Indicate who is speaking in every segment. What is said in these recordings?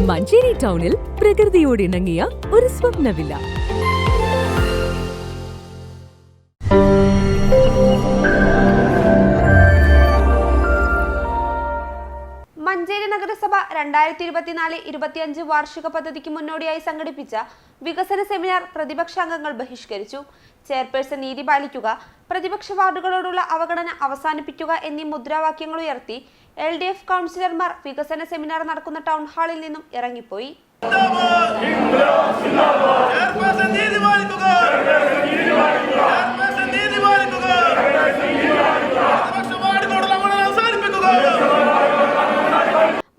Speaker 1: മഞ്ചേരി ടൗണിൽ പ്രകൃതിയോട് ഇണങ്ങിയ ഒരു സ്വപ്ന വില്ല.
Speaker 2: മഞ്ചേരി നഗരസഭ 2024-25 വാർഷിക പദ്ധതിക്ക് മുന്നോടിയായി സംഘടിപ്പിച്ച വികസന സെമിനാർ പ്രതിപക്ഷാംഗങ്ങൾ ബഹിഷ്കരിച്ചു. ചെയർപേഴ്സൺ നീതി പാലിക്കുക, പ്രതിപക്ഷ വാർഡുകളോടുള്ള അവഗണന അവസാനിപ്പിക്കുക എന്നീ മുദ്രാവാക്യങ്ങൾ ഉയർത്തി LDF കൗൺസിലർമാർ വികസന സെമിനാർ നടക്കുന്ന ടൗൺ ഹാളിൽ നിന്നും ഇറങ്ങിപ്പോയി.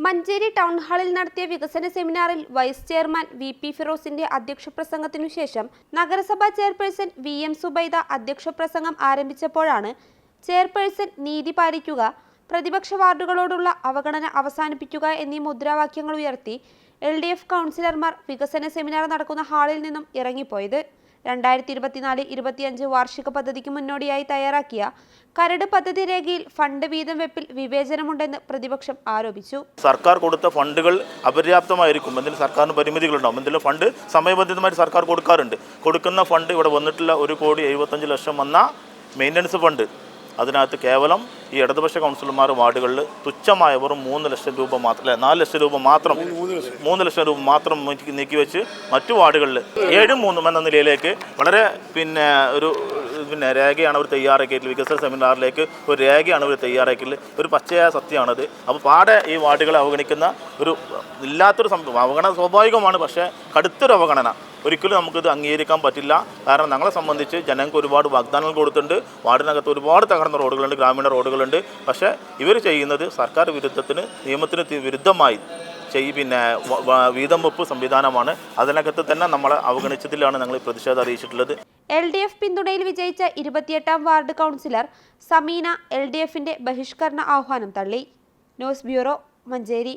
Speaker 2: മഞ്ചേരി ടൗൺ ഹാളിൽ നടത്തിയ വികസന സെമിനാറിൽ വൈസ് ചെയർമാൻ VP ഫിറോസിന്റെ അധ്യക്ഷ പ്രസംഗത്തിനു ശേഷം നഗരസഭാ ചെയർപേഴ്സൺ VM സുബൈദ അധ്യക്ഷ പ്രസംഗം ആരംഭിച്ചപ്പോഴാണ് ചെയർപേഴ്സൺ നീതി പാലിക്കുക, പ്രതിപക്ഷ വാർഡുകളോടുള്ള അവഗണന അവസാനിപ്പിക്കുക എന്നീ മുദ്രാവാക്യങ്ങൾ ഉയർത്തി LDF കൗൺസിലർമാർ വികസന സെമിനാർ നടക്കുന്ന ഹാളിൽ നിന്നും ഇറങ്ങിപ്പോയത്. 2024-25 വാർഷിക പദ്ധതിക്ക് മുന്നോടിയായി തയ്യാറാക്കിയ കരട് പദ്ധതി രേഖയിൽ ഫണ്ട് വീതം വെപ്പിൽ വിവേചനമുണ്ടെന്ന് പ്രതിപക്ഷം ആരോപിച്ചു.
Speaker 3: സർക്കാർ കൊടുത്ത ഫണ്ടുകൾ അപര്യാപ്തമായിരിക്കും, എന്തെങ്കിലും സർക്കാരിന് പരിമിതികളുണ്ടാവും, എന്തെങ്കിലും ഫണ്ട് സമയബന്ധിതമായിട്ട് സർക്കാർ കൊടുക്കാറുണ്ട്. കൊടുക്കുന്ന ഫണ്ട് ഇവിടെ വന്നിട്ടുള്ള 1,75,00,000 വന്ന മെയിൻ്റനൻസ് ഫണ്ട്, അതിനകത്ത് കേവലം ഈ ഇടതുപക്ഷ കൗൺസിലർമാർ വാർഡുകളിൽ തുച്ഛമായ വെറും 3 ലക്ഷം രൂപ മാത്രം, 4 ലക്ഷം രൂപ മാത്രം, 3 ലക്ഷം രൂപ മാത്രം നീക്കിവെച്ച് മറ്റു വാർഡുകളിൽ 7-3 എന്ന നിലയിലേക്ക് വളരെ ഒരു രേഖയാണ് അവർ തയ്യാറാക്കിയിട്ടുള്ളത്. വികസന സെമിനാറിലേക്ക് ഒരു രേഖയാണ് അവർ തയ്യാറാക്കിയിട്ടുള്ളത്. ഒരു പച്ചയായ സത്യമാണത്. അപ്പോൾ പാടെ ഈ വാർഡുകളെ അവഗണിക്കുന്ന ഒരു ഇല്ലാത്തൊരു സംഭവം, അവഗണന സ്വാഭാവികമാണ്, പക്ഷേ കടുത്തൊരു അവഗണന ഒരിക്കലും നമുക്കിത് അംഗീകരിക്കാൻ പറ്റില്ല. കാരണം ഞങ്ങളെ സംബന്ധിച്ച് ജനങ്ങൾക്ക് ഒരുപാട് വാഗ്ദാനങ്ങൾ കൊടുത്തിട്ടുണ്ട്. വാർഡിനകത്ത് ഒരുപാട് തകർന്ന റോഡുകളുണ്ട്, ഗ്രാമീണ റോഡുകളുണ്ട്. പക്ഷേ ഇവർ ചെയ്യുന്നത് സർക്കാർ വിരുദ്ധത്തിന്, നിയമത്തിന് വിരുദ്ധമായി വീതം വെപ്പ് സംവിധാനമാണ്. അതിനകത്ത് തന്നെ നമ്മളെ അവഗണിച്ചതിലാണ് ഞങ്ങൾ പ്രതിഷേധം അറിയിച്ചിട്ടുള്ളത്.
Speaker 2: LDF പിന്തുണയിൽ വിജയിച്ച 28ാം വാർഡ് കൗൺസിലർ സമീന LDFന്റെ ബഹിഷ്കരണ ആഹ്വാനം തള്ളി. News bureau, Manjeri.